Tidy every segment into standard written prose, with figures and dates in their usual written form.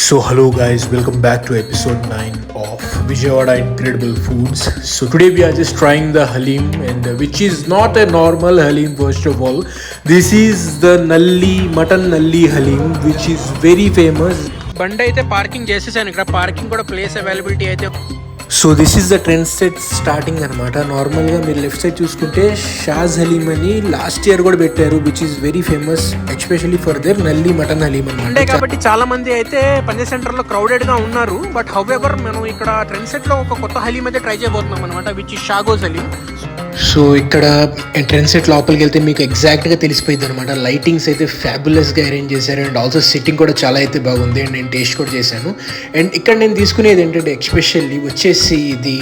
So hello guys, welcome back to episode 9 of Vijayawada Incredible Foods. So today we are just trying the halim, and which is not a normal halim first of all. This is the mutton nalli halim, which is very famous. బండి అయితే parking చేసేసాను. ఇక్కడ parking కూడా place availability అయితే. So this is the trend set starting అనమాట. నార్మల్గా మీరు left side చూసుకుంటే షాజ్ హలీమ్ అని లాస్ట్ ఇయర్ కూడా పెట్టారు, which is very famous especially for their నల్లి మటన్ హలీమ్ అనమాట. కాబట్టి చాలా మంది అయితే పంజాబ్ సెంటర్ లో క్రౌడెడ్ గా ఉన్నారు. బట్ హౌఎవర్ మనం ఇక్కడ ట్రెండ్ సెట్ లో ఒక కొత్త హలీమ్ అయితే ట్రై చేయబోతున్నాం అనమాట, విచ్ ఇస్ షాగోస్ హలీమ్. సో ఇక్కడ ట్రెండ్ సెట్ లోపలికి వెళ్తే మీకు ఎగ్జాక్ట్గా తెలిసిపోయింది అనమాట. లైటింగ్స్ అయితే ఫ్యాబులస్గా అరేంజ్ చేశారు, అండ్ ఆల్సో సిట్టింగ్ కూడా చాలా అయితే బాగుంది, అండ్ నేను టేస్ట్ కూడా చేశాను. అండ్ ఇక్కడ నేను తీసుకునేది ఏంటంటే ఎస్పెషల్లీ వచ్చేసి ఇది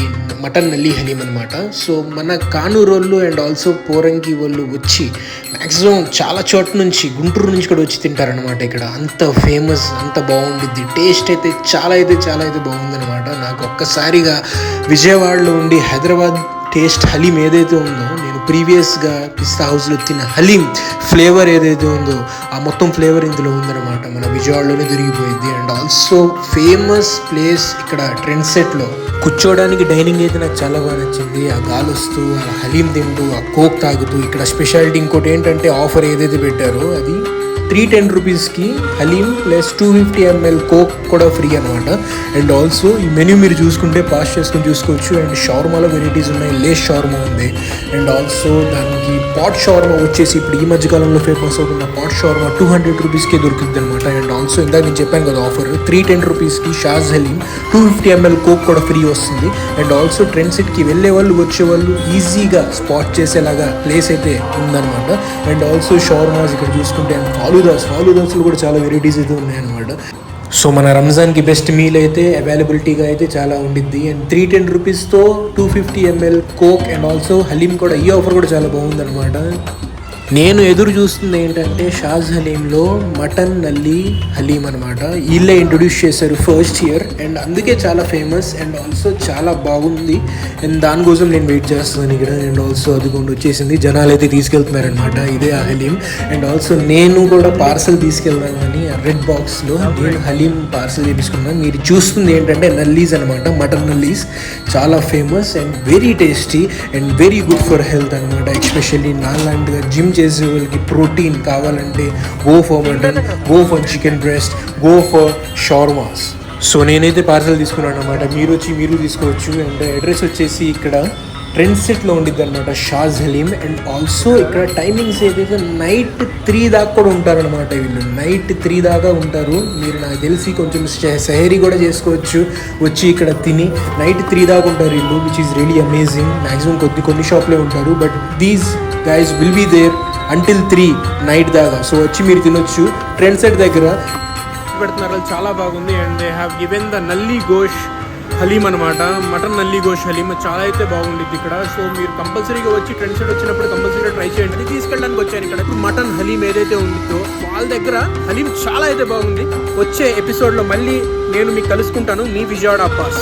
మటన్ నల్లి హలీమ్ అనమాట. సో మన కానూరు వాళ్ళు అండ్ ఆల్సో పోరంగి వాళ్ళు వచ్చి మ్యాక్సిమం చాలా చోట్ల నుంచి, గుంటూరు నుంచి కూడా వచ్చి తింటారనమాట. ఇక్కడ అంత ఫేమస్, అంత బాగుండిద్ది. టేస్ట్ అయితే చాలా అయితే బాగుందనమాట. నాకు ఒక్కసారిగా విజయవాడలో ఉండి హైదరాబాద్ టేస్ట్ హలీం ఏదైతే ఉందో, నేను ప్రీవియస్గా పిస్తా హౌస్లో తిన్న హలీం ఫ్లేవర్ ఏదైతే ఉందో ఆ మొత్తం ఫ్లేవర్ ఇందులో ఉందన్నమాట. మన విజయవాడలోనే దొరికిపోయింది. అండ్ ఆల్సో ఫేమస్ ప్లేస్ ఇక్కడ ట్రెండ్ సెట్లో కూర్చోవడానికి డైనింగ్ అయితే నాకు చాలా బాగా నచ్చింది. ఆ గాలి వస్తూ, ఆ హలీం తింటూ, ఆ కోక్ తాగుతూ. ఇక్కడ స్పెషాలిటీ ఇంకోటి ఏంటంటే ఆఫర్ ఏదైతే పెట్టారో అది 310 రూపీస్కి హలీం ప్లస్ 250 ml కోక్ కూడా ఫ్రీ అనమాట. అండ్ ఆల్సో ఈ మెన్యూ మీరు చూసుకుంటే పాస్ చేసుకొని చూసుకోవచ్చు. అండ్ షవర్మాలో వెరైటీస్ ఉన్నాయి. లేస్ షవర్మా ఉంది, అండ్ ఆల్సో దానికి పాట్ షవర్మా వచ్చేసి ఇప్పుడు ఈ మధ్యకాలంలో ఫేమస్ అవుతున్న పాట్ షవర్మా 200 రూపీస్కే దొరుకుతుంది అనమాట. అండ్ ఆల్సో ఇందాక నేను చెప్పాను కదా ఆఫర్ 310 రూపీస్కి షాజ్ హలీం 250 ml కోక్ కూడా ఫ్రీ వస్తుంది. అండ్ ఆల్సో ట్రెండ్ సెట్కి వెళ్ళే వాళ్ళు వచ్చే వాళ్ళు ఈజీగా స్పాట్ చేసేలాగా ప్లేస్ అయితే ఉందన్నమాట. అండ్ ఆల్సో షవర్మాస్ ఇక్కడ చూసుకుంటే, అండ్ ఫాలూదాస్లో కూడా చాలా వెరైటీస్ అయితే ఉన్నాయన్నమాట. సో మన రంజాన్కి బెస్ట్ మీల్ అయితే అవైలబిలిటీగా అయితే చాలా ఉండిద్ది. And 310 రూపీస్తో 250 ml coke and also haleem కూడా, ఈ ఆఫర్ కూడా చాలా బాగుందన్నమాట. నేను ఎదురు చూస్తుంది ఏంటంటే షాజ్ హలీంలో మటన్ నల్లి హలీం అనమాట. వీళ్ళే ఇంట్రొడ్యూస్ చేశారు ఫస్ట్ ఇయర్, అండ్ అందుకే చాలా ఫేమస్ అండ్ ఆల్సో చాలా బాగుంది. అండ్ దానికోసం నేను వెయిట్ చేస్తున్నాను ఇక్కడ. అండ్ ఆల్సో అదిగోండి వచ్చేసింది, జనాలు అయితే తీసుకెళ్తున్నారనమాట. ఇదే ఆ హలీం. అండ్ ఆల్సో నేను కూడా పార్సల్ తీసుకెళ్దామని రెడ్ బాక్స్లో నేను హలీం పార్సల్ చేపించుకున్నాను. మీరు చూస్తుంది ఏంటంటే నల్లీస్ అనమాట, మటన్ నల్లీస్. చాలా famous and very tasty and very good for health అనమాట. ఎస్పెషల్లీ నాలాంటిగా జిమ్ చేసే వాళ్ళకి ప్రోటీన్ కావాలంటే go for mutton, go for chicken breast, go for shawarmas. So నేనైతే పార్సల్ తీసుకున్నాను అనమాట. మీరు తీసుకోవచ్చు. అండ్ అడ్రస్ వచ్చేసి ఇక్కడ ట్రెండ్ సెట్లో ఉండిద్ది అనమాట షాజ్ హలీం. అండ్ ఆల్సో ఇక్కడ టైమింగ్స్ ఏదైతే నైట్ 3 దాకా కూడా ఉంటారనమాట. వీళ్ళు నైట్ 3 దాకా ఉంటారు. మీరు నాకు తెలిసి కొంచెం సహరీ కూడా చేసుకోవచ్చు వచ్చి ఇక్కడ తిని. నైట్ 3 దాకా ఉంటారు వీళ్ళు, which is really amazing. Maximum కొన్ని షాప్లే ఉంటారు, but these guys will be there until 3 night దాకా. సో వచ్చి మీరు తినొచ్చు. ట్రెండ్ సెట్ దగ్గర పెడుతున్నారు, చాలా బాగుంది. And they have given the nalli gosht haleem అనమాట, మటన్ నల్లి గోష్ హలీం. చాలా అయితే బాగుండిద్ది ఇక్కడ. సో మీరు కంపల్సరీగా వచ్చి ట్రెండ్ సెట్ వచ్చినప్పుడు కంపల్సరీగా ట్రై చేయండి. తీసుకెళ్ళడానికి వచ్చాను ఇక్కడ. మటన్ హలీం ఏదైతే ఉండిద్దో వాళ్ళ దగ్గర హలీం చాలా అయితే బాగుంది. వచ్చే ఎపిసోడ్లో మళ్ళీ నేను మీకు కలుసుకుంటాను. మీ విజయవాడ అబ్బాస్.